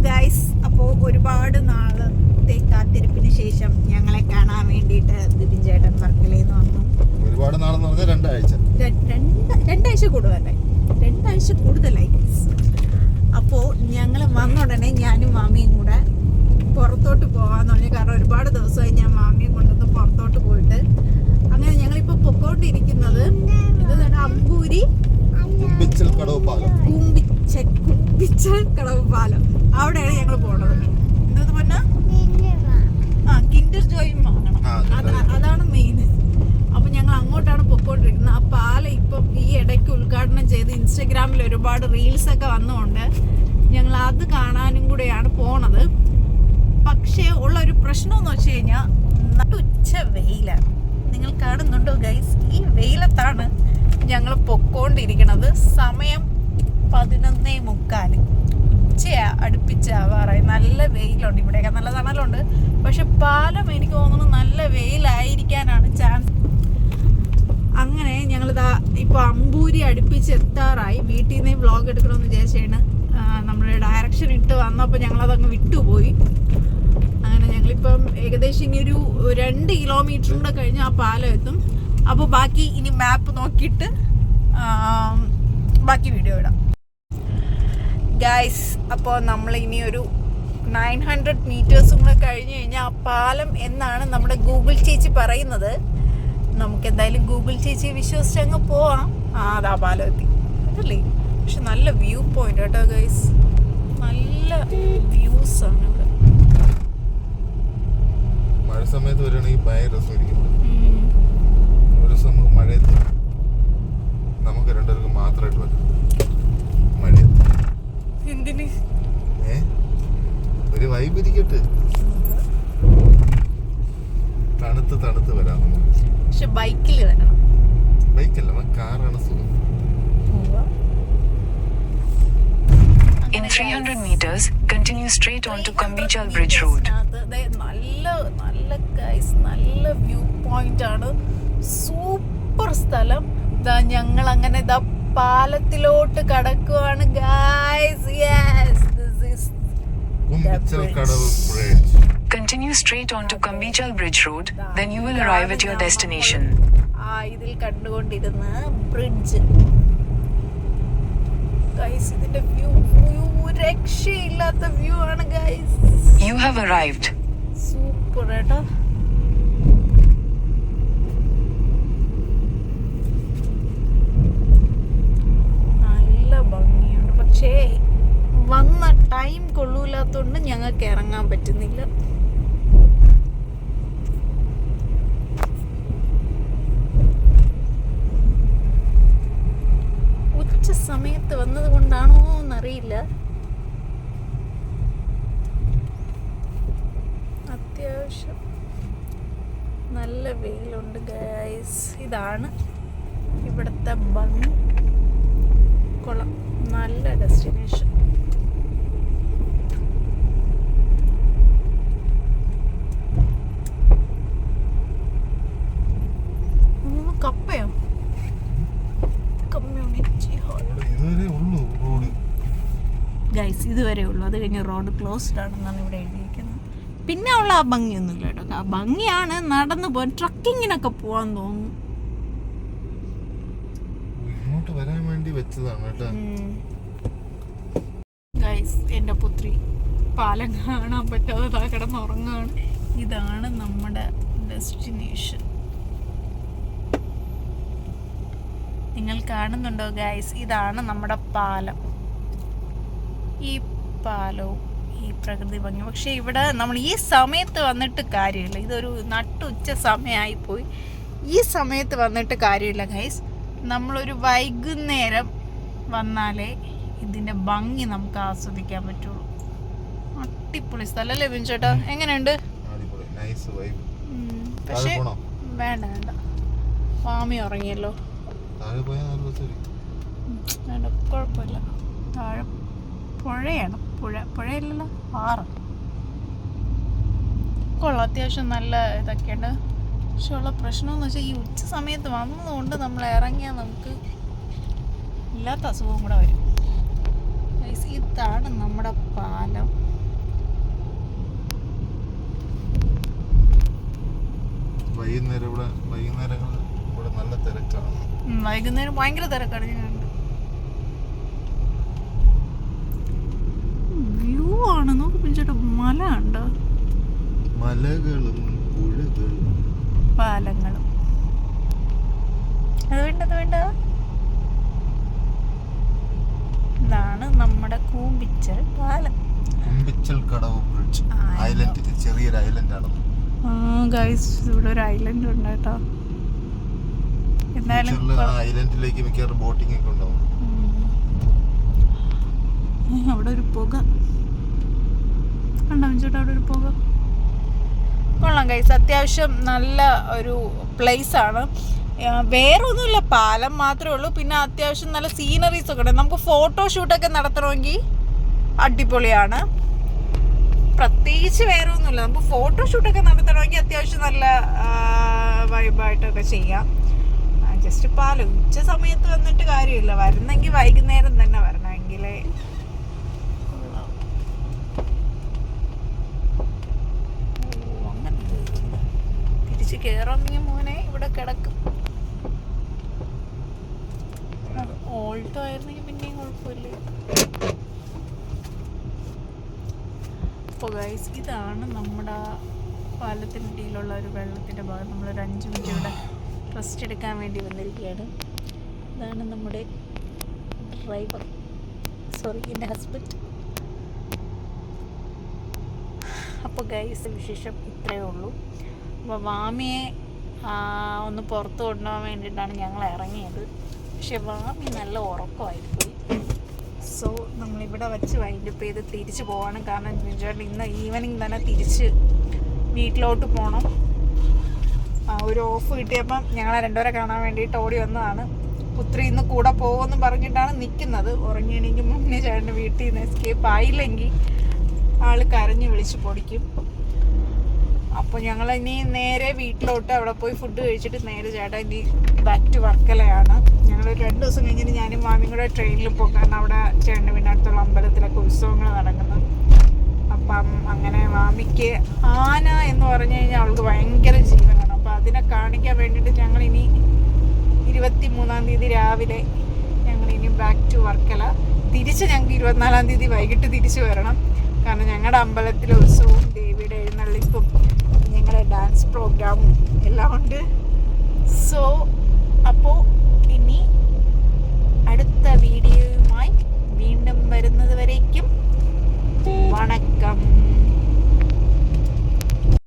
Guys, അപ്പോൾ ഒരുപാട് നാളത്തെ കാത്തിരിപ്പിന് ശേഷം ഞങ്ങളെ കാണാൻ വേണ്ടിയിട്ട് ബിബിൻ ചേട്ടൻ വർക്കലയിൽ നിന്ന് വന്നു. ഒരുപാട് നാളെന്ന് പറഞ്ഞാൽ രണ്ടാഴ്ച കൂടുതലായി. അപ്പോൾ ഞങ്ങൾ വന്ന ഉടനെ ഞാനും മാമിയും കൂടെ പുറത്തോട്ട് പോകാമെന്ന് പറഞ്ഞു. കാരണം ഒരുപാട് ദിവസമായി ഞാൻ മാമിയെ കൊണ്ടൊന്ന് പുറത്തോട്ട് പോയിട്ട്. അങ്ങനെ ഞങ്ങളിപ്പോൾ പൊക്കോണ്ടിരിക്കുന്നത് അമ്പൂരി കുമ്പിച്ചൽ കടവ് പാലം. അവിടെയാണ് ഞങ്ങൾ പോണത്. എന്താ പറഞ്ഞാ കിൻഡർ ജോയും വാങ്ങണം, അതാണ് മെയിൻ. അപ്പൊ ഞങ്ങൾ അങ്ങോട്ടാണ് പൊക്കോണ്ടിരിക്കുന്നത്. ആ പാലം ഇപ്പം ഈ ഇടയ്ക്ക് ഉദ്ഘാടനം ചെയ്ത് ഇൻസ്റ്റഗ്രാമിൽ ഒരുപാട് റീൽസ് ഒക്കെ വന്നുകൊണ്ട് ഞങ്ങൾ അത് കാണാനും കൂടെയാണ് പോണത്. പക്ഷേ ഉള്ള ഒരു പ്രശ്നം എന്ന് വെച്ച് കഴിഞ്ഞാൽ ഉച്ച വെയിലാണ്. നിങ്ങൾ കാണുന്നുണ്ടോ ഗൈസ്? ഈ വെയിലത്താണ് ഞങ്ങൾ പൊക്കോണ്ടിരിക്കണത്. സമയം 11:45, ഉച്ച അടുപ്പിച്ചാവാറായി. നല്ല വെയിലുണ്ട്, ഇവിടെയൊക്കെ നല്ല തണലുണ്ട്. പക്ഷെ പാലം എനിക്ക് തോന്നുന്നു നല്ല വെയിലായിരിക്കാനാണ് ചാൻസ്. അങ്ങനെ ഞങ്ങളിതാ ഇപ്പോൾ അമ്പൂരി അടുപ്പിച്ചെത്താറായി. വീട്ടിൽ നിന്ന് വ്ളോഗ് എടുക്കണമെന്ന് വിചാരിച്ചാണ് നമ്മൾ ഡയറക്ഷൻ ഇട്ട് വന്നപ്പോൾ ഞങ്ങളതങ്ങ് വിട്ടുപോയി. അങ്ങനെ ഞങ്ങളിപ്പം ഏകദേശം ഇനി ഒരു 2 കിലോമീറ്ററും കൂടെ കഴിഞ്ഞ് ആ പാലം എത്തും. അപ്പോൾ ബാക്കി ഇനി മാപ്പ് നോക്കിയിട്ട് ബാക്കി വീഡിയോ ഇടാം ഗൈസ്. അപ്പോൾ നമ്മൾ ഇനി ഒരു 900 മീറ്റേഴ്സും കൂടെ കഴിഞ്ഞ് കഴിഞ്ഞാൽ ആ പാലം എന്നാണ് നമ്മുടെ ഗൂഗിൾ ചേച്ചി പറയുന്നത്. നമുക്ക് എന്തായാലും ഗൂഗിൾ ചേച്ചിയെ വിശ്വസിച്ച് അങ്ങ് പോവാം. അതാ പാലം എത്തി അതല്ലേ. പക്ഷെ നല്ല വ്യൂ പോയിന്റ് കേട്ടോ ഗൈസ്, നല്ല വ്യൂസ് ആണ് ഇവിടെ. മഴ സമയത്ത് വരികയാണെങ്കിൽ ഭയങ്കര രസമായിരിക്കും. ഒരു ദിവസം നമുക്ക് മഴയത്ത് നമുക്ക് രണ്ടുപേർക്ക് മാത്രമായിട്ട് വരും മഴയത്ത്. എന്തിന്? ഒരു വൈബ് ഇരിക്കട്ടെ, തണുത്ത് വരാം നമുക്ക്. പക്ഷെ ബൈക്കിൽ വരണം. ബൈക്കല്ല, കാറാണ് സുഖം. In 300 meters, continue straight on to Kambichal Bridge Road. നല്ല വ്യൂ പോയിന്റ് ആണ്, സൂപ്പർ സ്ഥലം. ഞങ്ങൾ അങ്ങനെ പാലത്തിലോട്ട് കടക്കുവാണ് guys. Yes, this is Kumbichal Kadavu bridge. Continue straight on to Kambichal Bridge Road, then you will arrive at your destination. ഇതിൽ കണ്ടുകൊണ്ടിരുന്ന bridge guys. ഇതിന്റെ വ്യൂ രക്ഷയില്ലാത്ത വ്യൂ ആണ് guys. You have arrived. Super ഏട്ടാ. നല്ല ഭംഗിയുണ്ട്. പക്ഷേ വന്ന ടൈം കൊള്ളൂലാത്തോണ്ട് ഞങ്ങൾക്ക് ഇറങ്ങാൻ പറ്റുന്നില്ല. ഉച്ച സമയത്ത് വന്നത് കൊണ്ടാണോ എന്നറിയില്ല. അത്യാവശ്യം നല്ല വെയിലുണ്ട് ഗൈസ്. ഇതാണ് ഇവിടുത്തെ ഭംഗി. കൊള്ളാം, നല്ല ഡെസ്റ്റിനേഷൻ. കപ്പയോ? കമ്മ്യൂണിറ്റി ഹാൾ ഗൈസ്, ഇതുവരെ ഉള്ളൂ. അത് കഴിഞ്ഞ് റോഡ് ക്ലോസ്ഡ് ആണെന്നാണ് ഇവിടെ എഴുതിയിരിക്കുന്നത്. പിന്നെ ഉള്ള ആ ഭംഗിയൊന്നുമില്ല കേട്ടോ. ആ ഭംഗിയാണ് നടന്നു പോകാൻ, ട്രക്കിങ്ങിനൊക്കെ പോവാൻ തോന്നുന്നു. ഇങ്ങോട്ട് വരാൻ വേണ്ടി വെച്ചതാണ് കേട്ടോ ഗൈസ്. എൻ്റെ പുത്രി പാലം കാണാൻ പറ്റാതെ കിടന്നുറങ്ങാണ്. ഇതാണ് നമ്മുടെ ഡെസ്റ്റിനേഷൻ. നിങ്ങൾ കാണുന്നുണ്ടോ ഗൈസ്? ഇതാണ് നമ്മുടെ പാലം. ഈ പാലവും ഈ പ്രകൃതി ഭംഗി. പക്ഷെ ഇവിടെ നമ്മൾ ഈ സമയത്ത് വന്നിട്ട് കാര്യമില്ല. ഇതൊരു നട്ടുച്ച സമയമായിപ്പോയി. ഈ സമയത്ത് വന്നിട്ട് കാര്യമില്ല ഗൈസ്. നമ്മളൊരു വൈകുന്നേരം വന്നാലേ ഇതിൻ്റെ ഭംഗി നമുക്ക് ആസ്വദിക്കാൻ പറ്റുള്ളൂ. അടിപൊളി സ്ഥലം അല്ലേ ബിൻചേട്ടാ? എങ്ങനെയുണ്ട്? പക്ഷെ വേണ്ട, സ്വാമി ഉറങ്ങിയല്ലോ. വേണ്ട, കുഴപ്പമില്ല. താഴെ പുഴയാണ്. പുഴയല്ലല്ലോ, ആറ്. കൊള്ളാം, അത്യാവശ്യം നല്ല ഇതൊക്കെയുണ്ട്. പക്ഷെ ഉള്ള പ്രശ്നമെന്ന് വെച്ചാൽ ഈ ഉച്ച സമയത്ത് വന്നതുകൊണ്ട് നമ്മൾ ഇറങ്ങിയാൽ നമുക്ക് ഇല്ലാത്ത അസുഖവും കൂടെ വരും. ഇതാണ് നമ്മുടെ പാലം. വൈകുന്നേരങ്ങളിൽ ഇവിടെ നല്ല തിരക്കാണ്. വൈകുന്നേരം ഭയങ്കര തിരക്കാണ്. ഞാൻ കണ്ടു. വ്യൂ ആണ്. നോക്ക് പിടിച്ചിട്ട് മല ഉണ്ടോ? മലകളും പുഴകളും പാലങ്ങളും. അത് വേണ്ട. ഇതാണ് നമ്മുടെ കൂമ്പിച്ചൽ പാലം. കുമ്പിച്ചൽ കടവ് ബ്രിഡ്ജ്. ഐലൻഡ്, ചെറിയൊരു ഐലൻഡ് ആണ്. ഗൈസ്, ഇവിടെ ഒരു ഐലൻഡ് ഉണ്ട് കേട്ടോ. എന്തായാലും ഐലൻഡിലേക്ക് മിക്കവാറും ബോട്ടിംഗ് ഒക്കെ ഉണ്ടാവും. അവിടെ ഒരു പുക കണ്ടോ ചേട്ടാ? അവിടെ ഒരു പുക കൊള്ളാം ഗൈസ്. അത്യാവശ്യം നല്ല ഒരു പ്ലേസ് ആണ്. വേറെ ഒന്നുമില്ല, പാലം മാത്രമേ ഉള്ളൂ. പിന്നെ അത്യാവശ്യം നല്ല സീനറീസ് ഒക്കെ ഉണ്ട്. നമുക്ക് ഫോട്ടോഷൂട്ടൊക്കെ നടത്തണമെങ്കിൽ അടിപൊളിയാണ്. പ്രത്യേകിച്ച് വേറെ ഒന്നുമില്ല. നമുക്ക് ഫോട്ടോഷൂട്ടൊക്കെ നടത്തണമെങ്കിൽ അത്യാവശ്യം നല്ല വൈബായിട്ടൊക്കെ ചെയ്യാം. ജസ്റ്റ് പാലം ഉച്ച സമയത്ത് വന്നിട്ട് കാര്യമില്ല. വരുന്നെങ്കിൽ വൈകുന്നേരം തന്നെ വരണമെങ്കിലേ. അങ്ങനെ തിരിച്ച് കയറാമെങ്കിൽ മോനെ ഇവിടെ കിടക്കും. ഓൾട്ടോ ആയിരുന്നെങ്കിൽ പിന്നെയും കുഴപ്പമില്ല. അപ്പോൾ ഗൈസ്, ഇതാണ് നമ്മുടെ പാലത്തിൻ്റെ ഇടയിലുള്ള ഒരു വെള്ളത്തിൻ്റെ ഭാഗം. നമ്മളൊരു 5 മിനിറ്റ് ഇവിടെ റെസ്റ്റ് എടുക്കാൻ വേണ്ടി വന്നിരിക്കുകയാണ്. ഇതാണ് നമ്മുടെ ഡ്രൈവർ, എൻ്റെ ഹസ്ബൻഡ്. അപ്പോൾ ഗൈസ്, വിശേഷം ഇത്രയേ ഉള്ളൂ. അപ്പോൾ വാമിയെ ഒന്ന് പുറത്ത് കൊണ്ടുപോകാൻ വേണ്ടിയിട്ടാണ് ഞങ്ങൾ ഇറങ്ങിയത്. പക്ഷെ വാമി നല്ല ഉറക്കമായിപ്പോയി. സോ നമ്മളിവിടെ വെച്ച് വൈൻഡപ്പ് ചെയ്ത് തിരിച്ച് പോവാണ്. കാരണം ചേട്ടൻ ഇന്ന് ഈവനിങ് തന്നെ തിരിച്ച് വീട്ടിലോട്ട് പോകണം. ഒരു ഓഫ് കിട്ടിയപ്പം ഞങ്ങളെ രണ്ടുപേരെ കാണാൻ വേണ്ടിയിട്ട് ഓടി വന്നതാണ്. പുത്രി ഇന്ന് കൂടെ പോകുമെന്ന് പറഞ്ഞിട്ടാണ് നിൽക്കുന്നത്. ഉറങ്ങി എണീക്ക് മുന്നേ ചേട്ടൻ്റെ വീട്ടിൽ നിന്ന് എസ്കേപ്പ് ആയില്ലെങ്കിൽ ആൾ കരഞ്ഞ് വിളിച്ച് പൊടിക്കും. അപ്പോൾ ഞങ്ങൾ ഇനി നേരെ വീട്ടിലോട്ട് അവിടെ പോയി ഫുഡ് കഴിച്ചിട്ട് നേരെ ചേട്ടാ ഇനി ബാക്ക് ടു വർക്കലയാണ്. ഞങ്ങളൊരു 2 ദിവസം കഴിഞ്ഞിട്ട് ഞാനും മാമിയും കൂടെ ട്രെയിനിൽ പോകും. കാരണം അവിടെ ചേട്ടൻ്റെ വീടിനടുത്തുള്ള അമ്പലത്തിലൊക്കെ ഉത്സവങ്ങൾ നടക്കുന്നു. അപ്പം അങ്ങനെ മാമിക്ക് ആന എന്ന് പറഞ്ഞു കഴിഞ്ഞാൽ അവൾക്ക് ഭയങ്കര ജീവനാണ്. അപ്പോൾ അതിനെ കാണിക്കാൻ വേണ്ടിയിട്ട് ഞങ്ങളിനി 23-ാം തീയതി രാവിലെ ഞങ്ങളിനി ബാക്ക് ടു വർക്കല. തിരിച്ച് ഞങ്ങൾക്ക് 24-ാം തീയതി വൈകിട്ട് തിരിച്ചു വരണം. കാരണം ഞങ്ങളുടെ അമ്പലത്തിലെ ഉത്സവവും ദേവിയുടെ എഴുന്നള്ളിപ്പും ഞങ്ങളുടെ ഡാൻസ് പ്രോഗ്രാമും എല്ലാം ഉണ്ട്. സോ അപ്പോൾ ഇനി അടുത്ത വീഡിയോയുമായി വീണ്ടും വരുന്നത് വരേക്കും